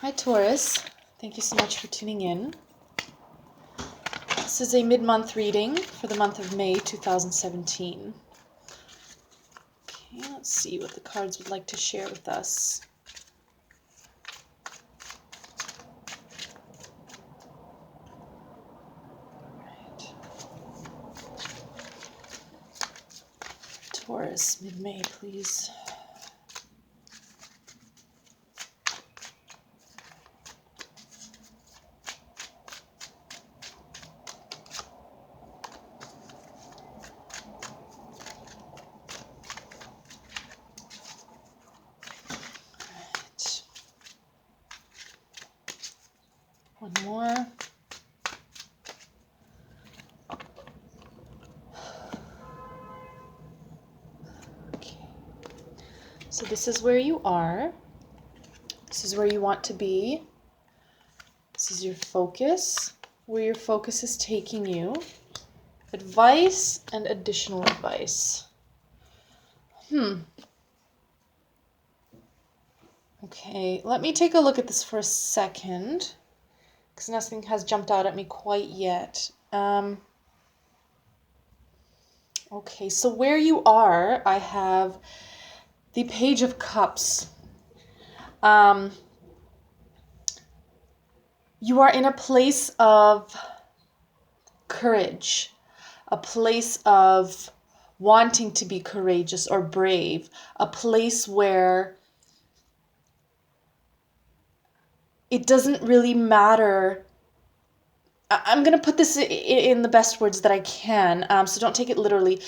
Hi Taurus, thank you so much for tuning in. This is a mid-month reading for the month of May 2017. Okay, let's see what the cards would like to share with us. Right. Taurus, mid-May, please. One more. Okay. So this is where you are. This is where you want to be. This is your focus, where your focus is taking you. Advice and additional advice. Okay, let me take a look at this for a second, because nothing has jumped out at me quite yet. Okay, so where you are, I have the Page of Cups. You are in a place of courage, a place of wanting to be courageous or brave, a place where it doesn't really matter. I'm going to put this in the best words that I can, so don't take it literally.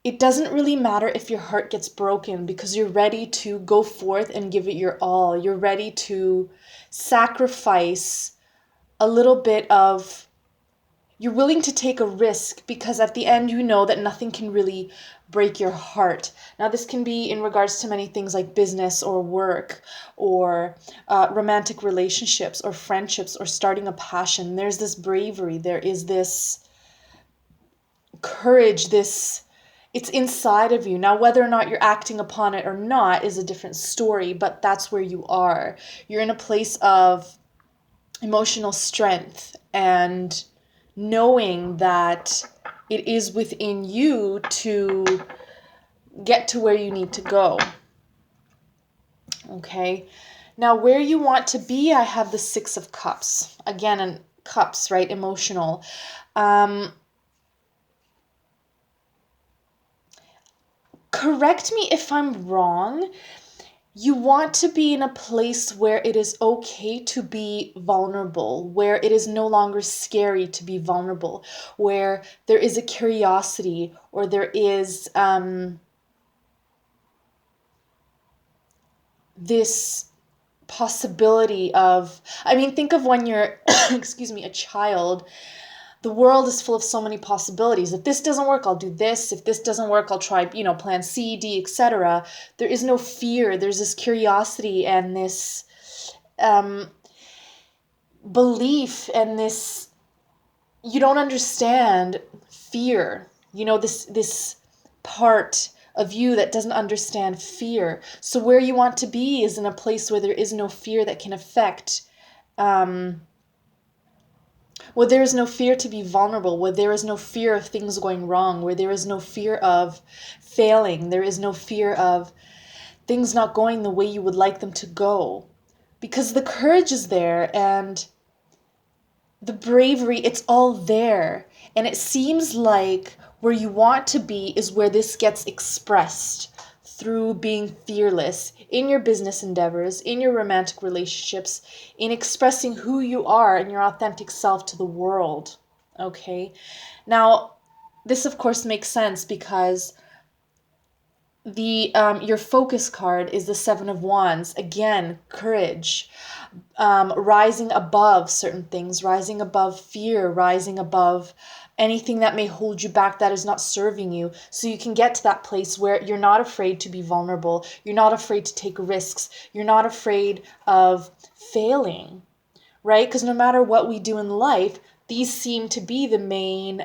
It doesn't really matter if your heart gets broken because you're ready to go forth and give it your all. You're ready to sacrifice a little bit of, you're willing to take a risk because at the end you know that nothing can really break your heart. Now this can be in regards to many things like business or work or romantic relationships or friendships or starting a passion. There's this bravery, there is this courage, it's inside of you. Now, whether or not you're acting upon it or not is a different story, but that's where you are. You're in a place of emotional strength and knowing that it is within you to get to where you need to go. Okay. Now, where you want to be, I have the Six of Cups. Again, and cups, right? Emotional. Correct me if I'm wrong. You want to be in a place where it is okay to be vulnerable, where it is no longer scary to be vulnerable, where there is a curiosity or there is this possibility of, think of when you're, excuse me, a child. The world is full of so many possibilities. If this doesn't work, I'll do this. If this doesn't work, I'll try, plan C, D, etc. There is no fear. There's this curiosity and this belief and this, you don't understand fear. This part of you that doesn't understand fear. So where you want to be is in a place where there is no fear that can affect where there is no fear to be vulnerable, where there is no fear of things going wrong, where there is no fear of failing, there is no fear of things not going the way you would like them to go. Because the courage is there and the bravery, it's all there. And it seems like where you want to be is where this gets expressed through being fearless in your business endeavors, in your romantic relationships, in expressing who you are and your authentic self to the world. Okay? Now, this of course makes sense because the your focus card is the Seven of Wands. Again, courage, rising above certain things, rising above fear, rising above anything that may hold you back that is not serving you, so you can get to that place where you're not afraid to be vulnerable, you're not afraid to take risks, you're not afraid of failing, right? Because no matter what we do in life, these seem to be the main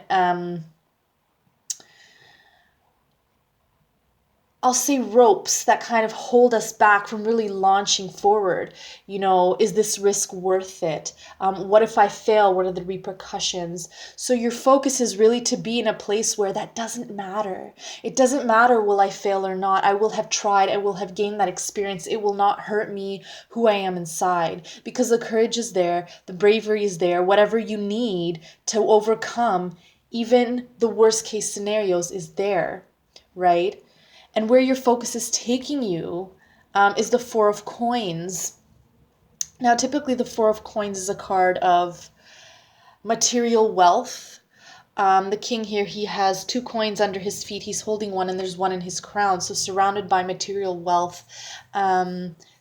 I'll say ropes that kind of hold us back from really launching forward. Is this risk worth it? What if I fail? What are the repercussions? So your focus is really to be in a place where that doesn't matter. It doesn't matter, will I fail or not? I will have tried. I will have gained that experience. It will not hurt me, who I am inside, because the courage is there, the bravery is there, whatever you need to overcome even the worst case scenarios is there, right? And where your focus is taking you is the Four of Coins. Now, typically the Four of Coins is a card of material wealth. The king here, he has 2 coins under his feet. He's holding one and there's one in his crown. So surrounded by material wealth,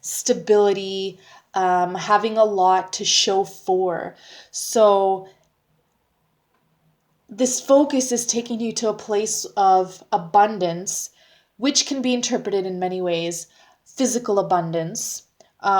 stability, having a lot to show for. So this focus is taking you to a place of abundance, which can be interpreted in many ways. Physical abundance,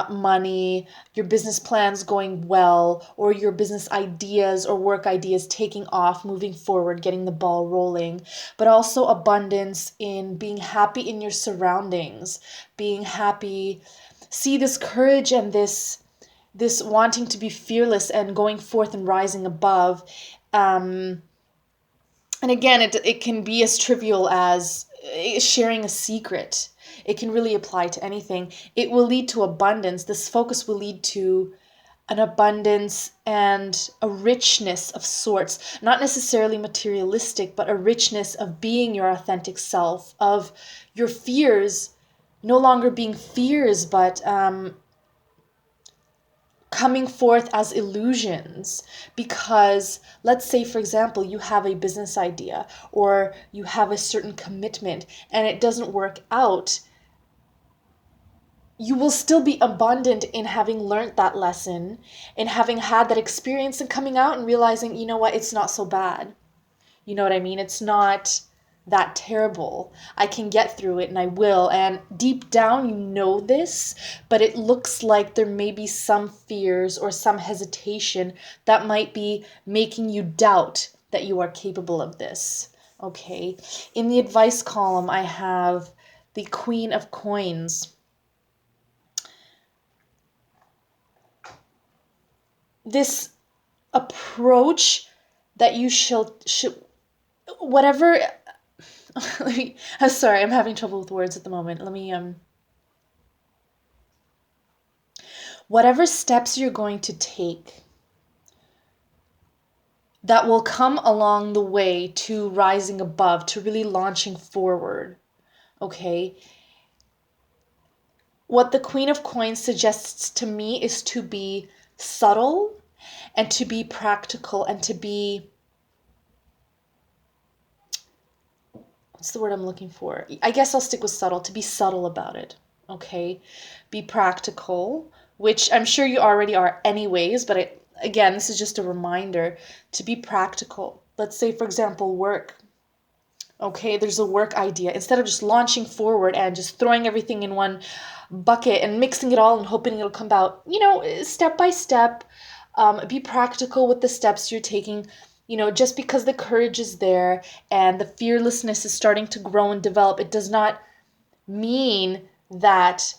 money, your business plans going well, or your business ideas or work ideas taking off, moving forward, getting the ball rolling, but also abundance in being happy in your surroundings, being happy. See this courage and this wanting to be fearless and going forth and rising above. And again, it can be as trivial as sharing a secret. It can really apply to anything. It will lead to abundance. This focus will lead to an abundance and a richness of sorts, not necessarily materialistic, but a richness of being your authentic self, of your fears no longer being fears, but coming forth as illusions. Because let's say, for example, you have a business idea or you have a certain commitment and it doesn't work out, you will still be abundant in having learned that lesson, in having had that experience and coming out and realizing, you know what, it's not so bad. You know what I mean? It's not that terrible. I can get through it and I will. And deep down, you know this, but it looks like there may be some fears or some hesitation that might be making you doubt that you are capable of this. Okay. In the advice column, I have the Queen of Coins. This approach that you should whatever. I'm sorry, I'm having trouble with words at the moment. Whatever steps you're going to take that will come along the way to rising above, to really launching forward, okay? What the Queen of Coins suggests to me is to be subtle and to be practical and to be, what's the word I'm looking for? I guess I'll stick with subtle, to be subtle about it, okay? Be practical, which I'm sure you already are anyways, but again, this is just a reminder to be practical. Let's say, for example, work. Okay, there's a work idea. Instead of just launching forward and just throwing everything in one bucket and mixing it all and hoping it'll come out, step by step, be practical with the steps you're taking. Just because the courage is there and the fearlessness is starting to grow and develop, it does not mean that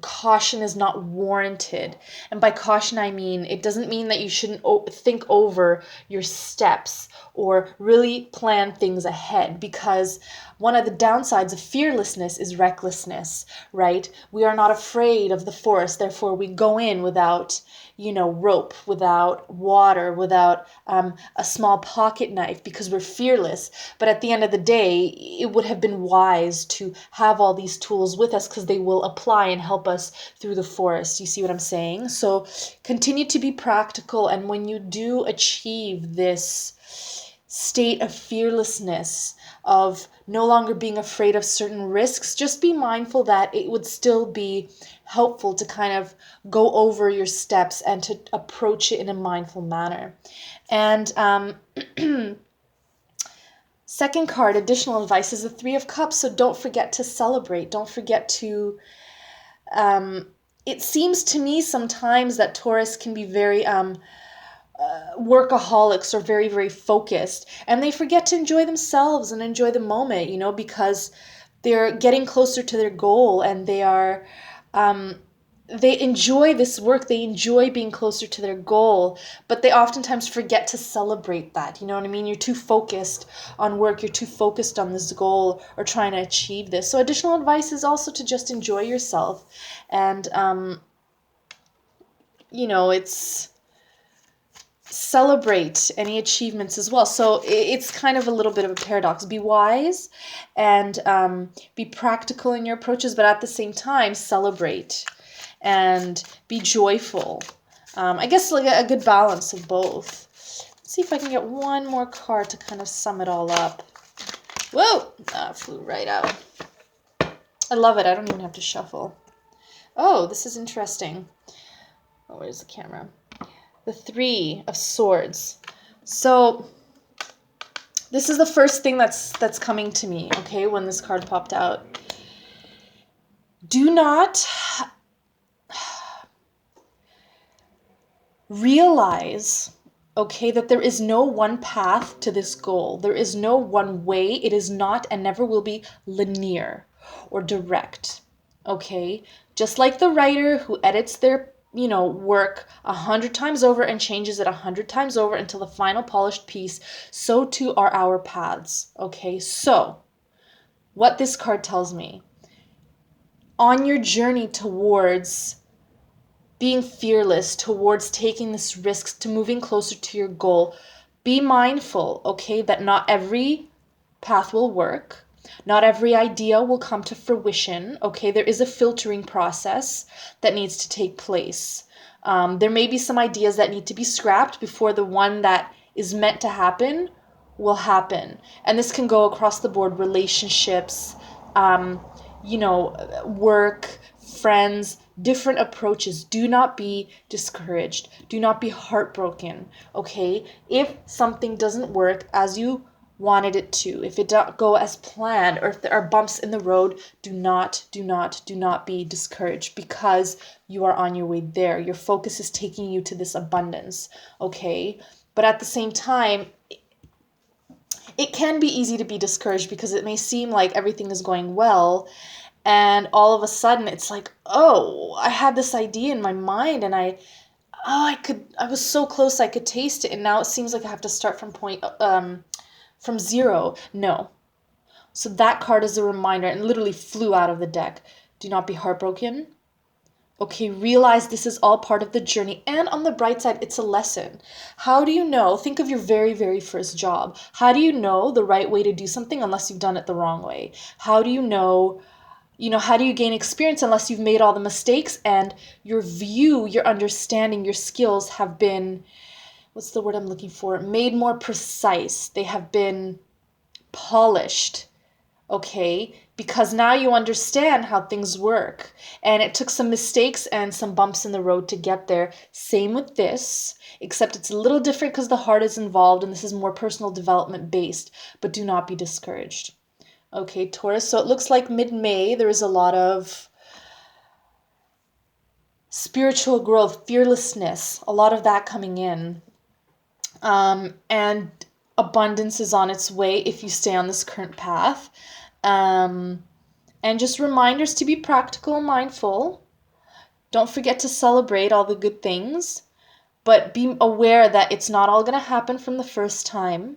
caution is not warranted. And by caution, I mean, it doesn't mean that you shouldn't think over your steps or really plan things ahead, because one of the downsides of fearlessness is recklessness, right? We are not afraid of the forest, therefore we go in without, rope, without water, without a small pocket knife, because we're fearless. But at the end of the day, it would have been wise to have all these tools with us because they will apply and help us through the forest. You see what I'm saying? So continue to be practical, and when you do achieve this state of fearlessness, of no longer being afraid of certain risks, just be mindful that it would still be helpful to kind of go over your steps and to approach it in a mindful manner. And second card, additional advice, is the Three of Cups. So don't forget to celebrate. Don't forget to, it seems to me sometimes that Taurus can be very workaholics or very, very focused, and they forget to enjoy themselves and enjoy the moment, because they're getting closer to their goal, and they enjoy this work, they enjoy being closer to their goal, but they oftentimes forget to celebrate that. You know what I mean? You're too focused on work, you're too focused on this goal or trying to achieve this. So additional advice is also to just enjoy yourself, and it's celebrate any achievements as well. So it's kind of a little bit of a paradox. Be wise and be practical in your approaches, but at the same time, celebrate and be joyful. I guess like a good balance of both. Let's see if I can get one more card to kind of sum it all up. Whoa! Flew right out. I love it. I don't even have to shuffle. Oh, this is interesting. Oh, where's the camera? The Three of Swords. So this is the first thing that's coming to me, okay, when this card popped out. Do not realize, okay, that there is no one path to this goal. There is no one way. It is not and never will be linear or direct, okay? Just like the writer who edits their work 100 times over and changes it 100 times over until the final polished piece, so too are our paths, okay? So what this card tells me, on your journey towards being fearless, towards taking this risk, to moving closer to your goal, be mindful, okay, that not every path will work. Not every idea will come to fruition, okay? There is a filtering process that needs to take place. There may be some ideas that need to be scrapped before the one that is meant to happen will happen. And this can go across the board: relationships, work, friends, different approaches. Do not be discouraged. Do not be heartbroken, okay? If something doesn't work as you wanted it to, if it don't go as planned, or if there are bumps in the road, do not be discouraged, because you are on your way there. Your focus is taking you to this abundance, okay? But at the same time, it can be easy to be discouraged because it may seem like everything is going well, and all of a sudden it's like, oh, I had this idea in my mind, and I was so close, I could taste it, and now it seems like I have to start from zero. No. So that card is a reminder, and literally flew out of the deck. Do not be heartbroken. Okay, realize this is all part of the journey. And on the bright side, it's a lesson. How do you know? Think of your very, very first job. How do you know the right way to do something unless you've done it the wrong way? How do you know, how do you gain experience unless you've made all the mistakes and your view, your understanding, your skills have been, what's the word I'm looking for? Made more precise. They have been polished, okay? Because now you understand how things work. And it took some mistakes and some bumps in the road to get there. Same with this, except it's a little different because the heart is involved and this is more personal development based. But do not be discouraged. Okay, Taurus. So it looks like mid-May there is a lot of spiritual growth, fearlessness, a lot of that coming in. And abundance is on its way if you stay on this current path. And just reminders to be practical and mindful. Don't forget to celebrate all the good things, but be aware that it's not all going to happen from the first time.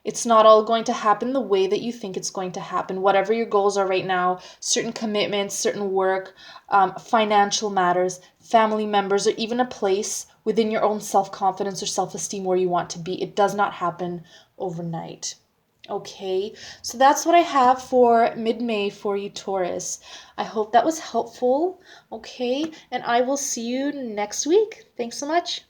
It's not all going to happen the way that you think it's going to happen. Whatever your goals are right now, certain commitments, certain work, financial matters, family members, or even a place within your own self-confidence or self-esteem where you want to be. It does not happen overnight. Okay, so that's what I have for mid-May for you, Taurus. I hope that was helpful. Okay, and I will see you next week. Thanks so much.